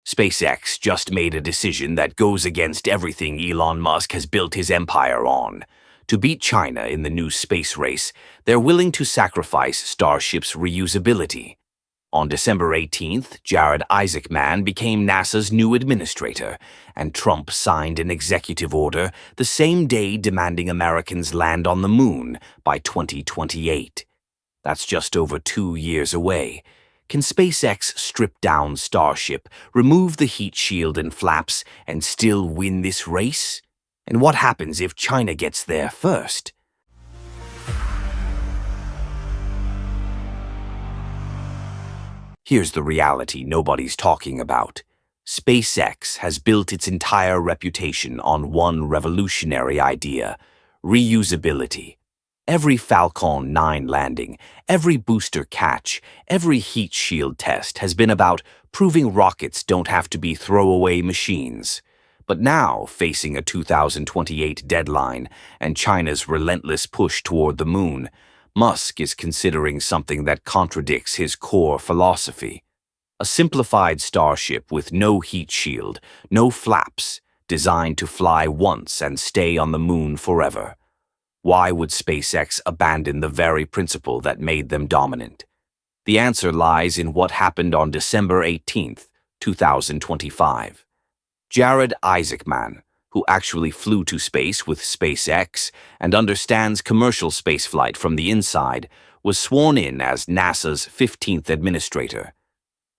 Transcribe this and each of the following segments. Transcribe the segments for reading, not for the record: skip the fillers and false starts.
SpaceX just made a decision that goes against everything Elon Musk has built his empire on. To beat China in the new space race, they're willing to sacrifice Starship's reusability. On December 18th, Jared Isaacman became NASA's new administrator, and Trump signed an executive order the same day demanding Americans land on the moon by 2028. That's just over 2 years away. Can SpaceX strip down Starship, remove the heat shield and flaps, and still win this race? And what happens if China gets there first? Here's the reality nobody's talking about. SpaceX has built its entire reputation on one revolutionary idea: reusability. Every Falcon 9 landing, every booster catch, every heat shield test has been about proving rockets don't have to be throwaway machines. But now, facing a 2028 deadline and China's relentless push toward the moon, Musk is considering something that contradicts his core philosophy. A simplified Starship with no heat shield, no flaps, designed to fly once and stay on the moon forever. Why would SpaceX abandon the very principle that made them dominant? The answer lies in what happened on December 18th, 2025. Jared Isaacman, who actually flew to space with SpaceX and understands commercial spaceflight from the inside, was sworn in as NASA's 15th administrator.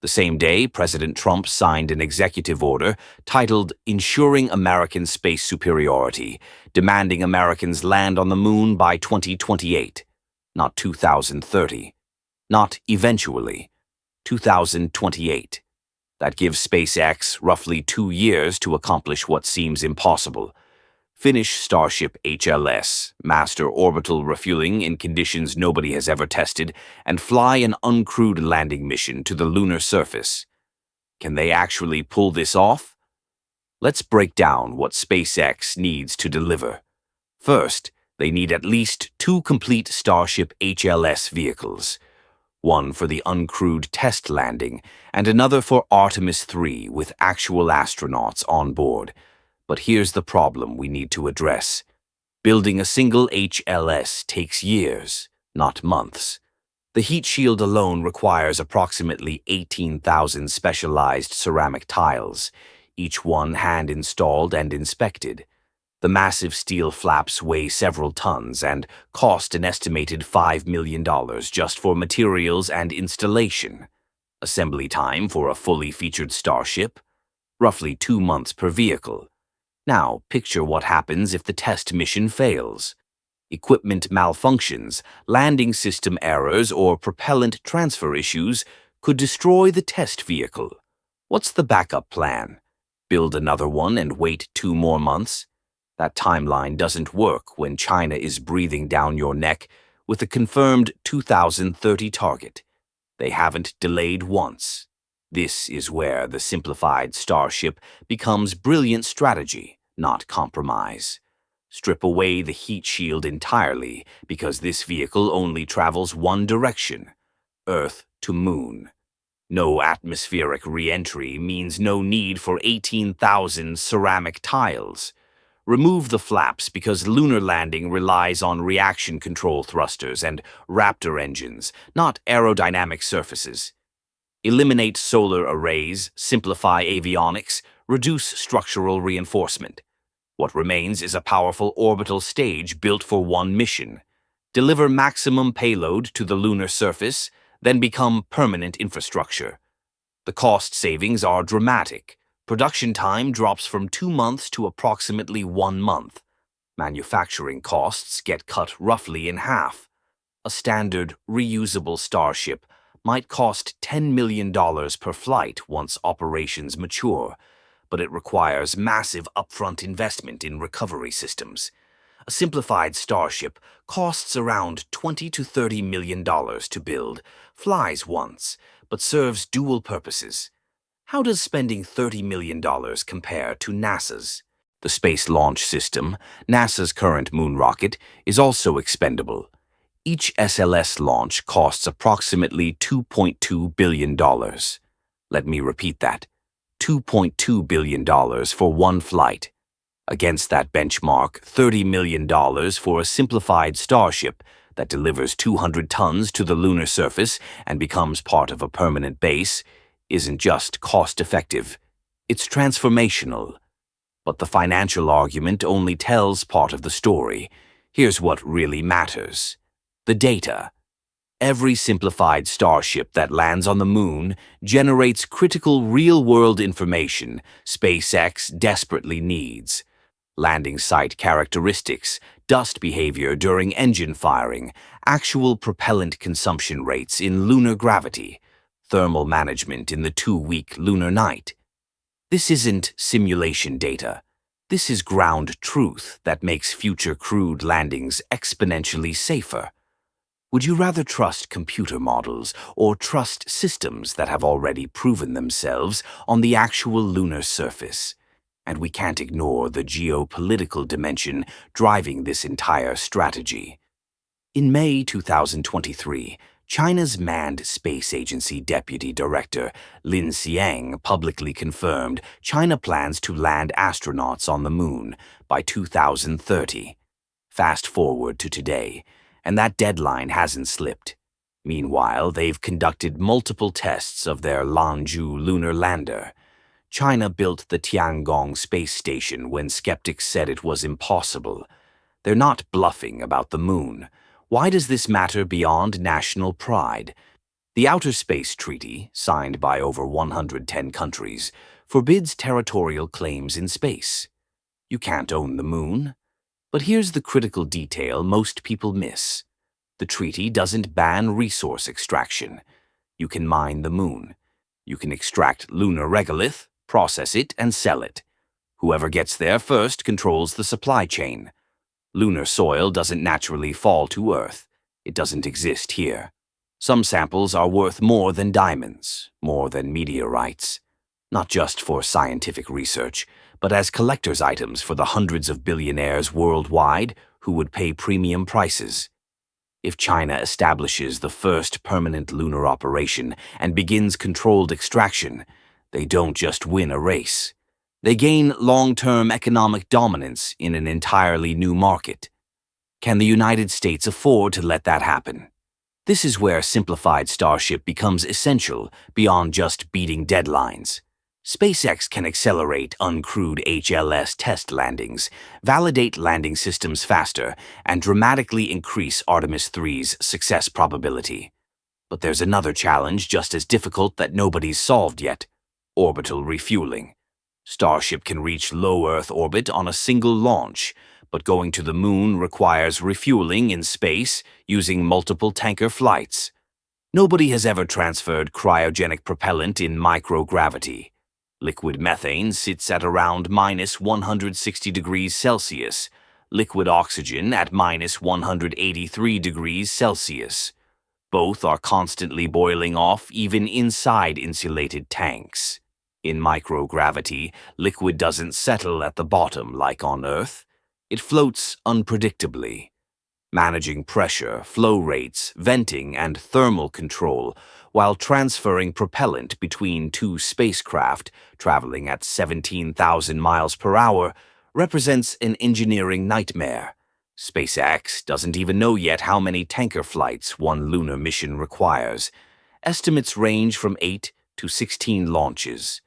The same day, President Trump signed an executive order titled Ensuring American Space Superiority, demanding Americans land on the moon by 2028, not 2030, not eventually, 2028. That gives SpaceX roughly 2 years to accomplish what seems impossible. Finish Starship HLS, master orbital refueling in conditions nobody has ever tested, and fly an uncrewed landing mission to the lunar surface. Can they actually pull this off? Let's break down what SpaceX needs to deliver. First, they need at least 2 complete Starship HLS vehicles. One for the uncrewed test landing, and another for Artemis 3 with actual astronauts on board. But here's the problem we need to address. Building a single HLS takes years, not months. The heat shield alone requires approximately 18,000 specialized ceramic tiles, each one hand-installed and inspected. The massive steel flaps weigh several tons and cost an estimated $5 million just for materials and installation. Assembly time for a fully featured Starship? Roughly 2 months per vehicle. Now, picture what happens if the test mission fails. Equipment malfunctions, landing system errors, or propellant transfer issues could destroy the test vehicle. What's the backup plan? Build another one and wait 2 more months? That timeline doesn't work when China is breathing down your neck with a confirmed 2030 target. They haven't delayed once. This is where the simplified Starship becomes brilliant strategy, not compromise. Strip away the heat shield entirely because this vehicle only travels one direction, Earth to Moon. No atmospheric re-entry means no need for 18,000 ceramic tiles. Remove the flaps because lunar landing relies on reaction control thrusters and Raptor engines, not aerodynamic surfaces. Eliminate solar arrays, simplify avionics, reduce structural reinforcement. What remains is a powerful orbital stage built for one mission. Deliver maximum payload to the lunar surface, then become permanent infrastructure. The cost savings are dramatic. Production time drops from 2 months to approximately 1 month. Manufacturing costs get cut roughly in half. A standard, reusable Starship might cost $10 million per flight once operations mature, but it requires massive upfront investment in recovery systems. A simplified Starship costs around $20 to $30 million to build, flies once, but serves dual purposes. How does spending $30 million compare to NASA's? The Space Launch System, NASA's current moon rocket, is also expendable. Each SLS launch costs approximately $2.2 billion. Let me repeat that. $2.2 billion for one flight. Against that benchmark, $30 million for a simplified Starship that delivers 200 tons to the lunar surface and becomes part of a permanent base isn't just cost-effective, it's transformational. But the financial argument only tells part of the story. Here's what really matters: the data. Every simplified Starship that lands on the Moon generates critical real-world information SpaceX desperately needs. Landing site characteristics, dust behavior during engine firing, actual propellant consumption rates in lunar gravity, thermal management in the 2-week lunar night. This isn't simulation data. This is ground truth that makes future crewed landings exponentially safer. Would you rather trust computer models or trust systems that have already proven themselves on the actual lunar surface? And we can't ignore the geopolitical dimension driving this entire strategy. In May 2023, China's Manned Space Agency Deputy Director Lin Xiang publicly confirmed China plans to land astronauts on the Moon by 2030. Fast forward to today, and that deadline hasn't slipped. Meanwhile, they've conducted multiple tests of their Lanzhou lunar lander. China built the Tiangong space station when skeptics said it was impossible. They're not bluffing about the Moon. Why does this matter beyond national pride? The Outer Space Treaty, signed by over 110 countries, forbids territorial claims in space. You can't own the Moon. But here's the critical detail most people miss. The treaty doesn't ban resource extraction. You can mine the Moon. You can extract lunar regolith, process it, and sell it. Whoever gets there first controls the supply chain. Lunar soil doesn't naturally fall to Earth. It doesn't exist here. Some samples are worth more than diamonds, more than meteorites. Not just for scientific research, but as collector's items for the hundreds of billionaires worldwide who would pay premium prices. If China establishes the first permanent lunar operation and begins controlled extraction, they don't just win a race. They gain long-term economic dominance in an entirely new market. Can the United States afford to let that happen? This is where simplified Starship becomes essential beyond just beating deadlines. SpaceX can accelerate uncrewed HLS test landings, validate landing systems faster, and dramatically increase Artemis 3's success probability. But there's another challenge just as difficult that nobody's solved yet: orbital refueling. Starship can reach low Earth orbit on a single launch, but going to the Moon requires refueling in space using multiple tanker flights. Nobody has ever transferred cryogenic propellant in microgravity. Liquid methane sits at around minus 160 degrees Celsius, liquid oxygen at minus 183 degrees Celsius. Both are constantly boiling off even inside insulated tanks. In microgravity, liquid doesn't settle at the bottom like on Earth. It floats unpredictably. Managing pressure, flow rates, venting, and thermal control while transferring propellant between two spacecraft traveling at 17,000 miles per hour represents an engineering nightmare. SpaceX doesn't even know yet how many tanker flights one lunar mission requires. Estimates range from 8 to 16 launches.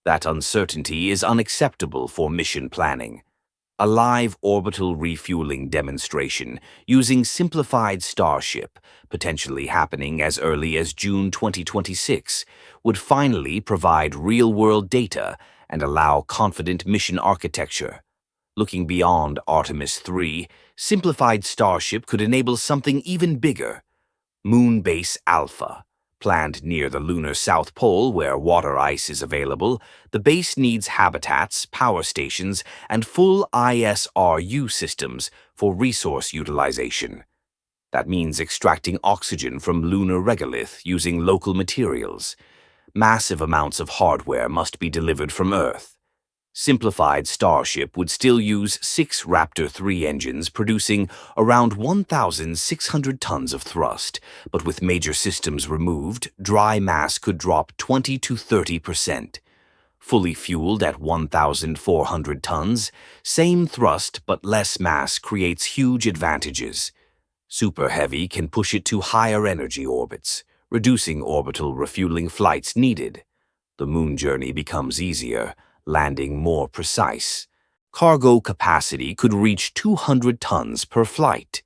That uncertainty is unacceptable for mission planning. A live orbital refueling demonstration using simplified Starship, potentially happening as early as June 2026, would finally provide real-world data and allow confident mission architecture. Looking beyond Artemis 3, simplified Starship could enable something even bigger: Moonbase Alpha. Planned near the lunar South Pole where water ice is available, the base needs habitats, power stations, and full ISRU systems for resource utilization. That means extracting oxygen from lunar regolith using local materials. Massive amounts of hardware must be delivered from Earth. Simplified Starship would still use 6 Raptor 3 engines producing around 1,600 tons of thrust, but with major systems removed, dry mass could drop 20 to 30%. Fully fueled at 1,400 tons, same thrust but less mass creates huge advantages. Super Heavy can push it to higher energy orbits, reducing orbital refueling flights needed. The moon journey becomes easier, landing more precise. Cargo capacity could reach 200 tons per flight.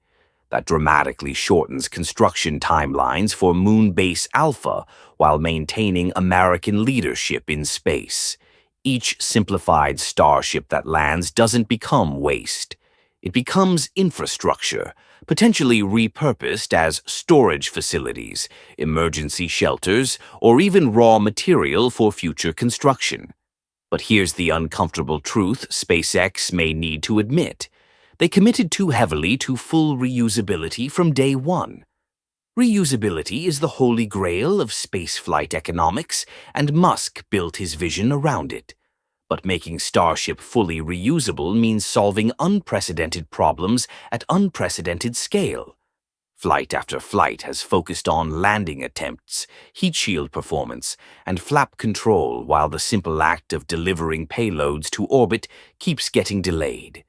That dramatically shortens construction timelines for Moon Base Alpha while maintaining American leadership in space. Each simplified Starship that lands doesn't become waste. It becomes infrastructure, potentially repurposed as storage facilities, emergency shelters, or even raw material for future construction. But here's the uncomfortable truth SpaceX may need to admit. They committed too heavily to full reusability from day one. Reusability is the holy grail of spaceflight economics, and Musk built his vision around it. But making Starship fully reusable means solving unprecedented problems at unprecedented scale. Flight after flight has focused on landing attempts, heat shield performance, and flap control, while the simple act of delivering payloads to orbit keeps getting delayed.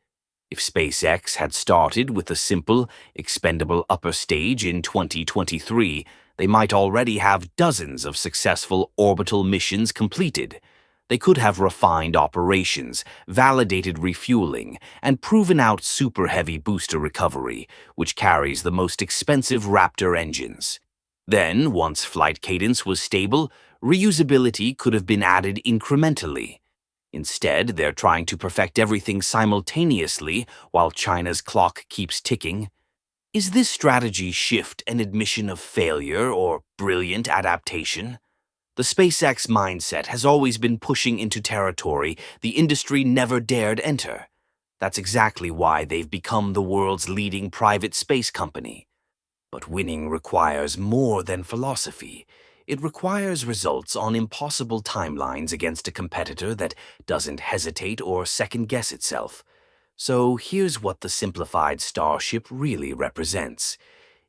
If SpaceX had started with a simple, expendable upper stage in 2023, they might already have dozens of successful orbital missions completed. They could have refined operations, validated refueling, and proven out Super Heavy booster recovery, which carries the most expensive Raptor engines. Then, once flight cadence was stable, reusability could have been added incrementally. Instead, they're trying to perfect everything simultaneously while China's clock keeps ticking. Is this strategy shift an admission of failure or brilliant adaptation? The SpaceX mindset has always been pushing into territory the industry never dared enter. That's exactly why they've become the world's leading private space company. But winning requires more than philosophy. It requires results on impossible timelines against a competitor that doesn't hesitate or second-guess itself. So here's what the simplified Starship really represents.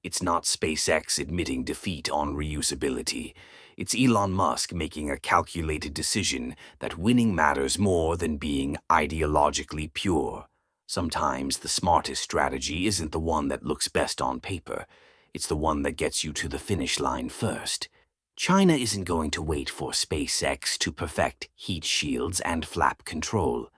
It's not SpaceX admitting defeat on reusability. It's Elon Musk making a calculated decision that winning matters more than being ideologically pure. Sometimes the smartest strategy isn't the one that looks best on paper. It's the one that gets you to the finish line first. China isn't going to wait for SpaceX to perfect heat shields and flap control.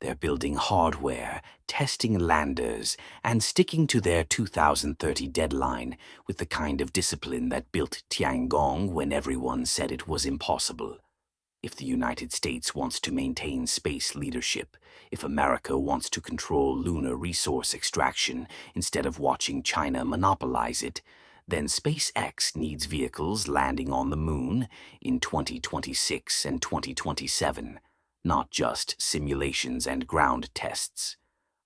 They're building hardware, testing landers, and sticking to their 2030 deadline with the kind of discipline that built Tiangong when everyone said it was impossible. If the United States wants to maintain space leadership, if America wants to control lunar resource extraction instead of watching China monopolize it, then SpaceX needs vehicles landing on the moon in 2026 and 2027. Not just simulations and ground tests.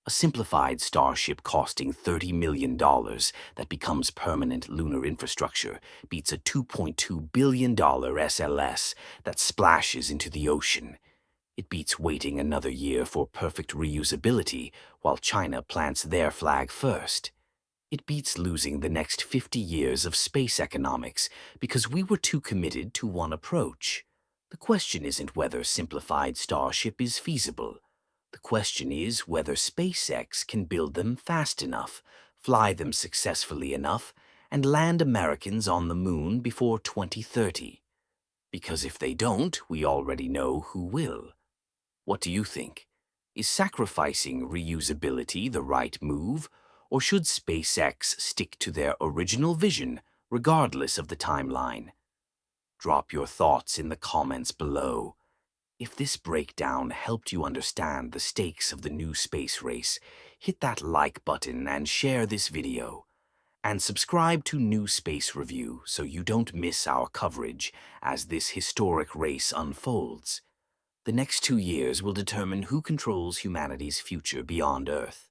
A simplified Starship costing $30 million that becomes permanent lunar infrastructure beats a $2.2 billion SLS that splashes into the ocean. It beats waiting another year for perfect reusability while China plants their flag first. It beats losing the next 50 years of space economics because we were too committed to one approach. The question isn't whether simplified Starship is feasible. The question is whether SpaceX can build them fast enough, fly them successfully enough, and land Americans on the moon before 2030. Because if they don't, we already know who will. What do you think? Is sacrificing reusability the right move, or should SpaceX stick to their original vision, regardless of the timeline? Drop your thoughts in the comments below. If this breakdown helped you understand the stakes of the new space race, hit that like button and share this video. And subscribe to New Space Review so you don't miss our coverage as this historic race unfolds. The next 2 years will determine who controls humanity's future beyond Earth.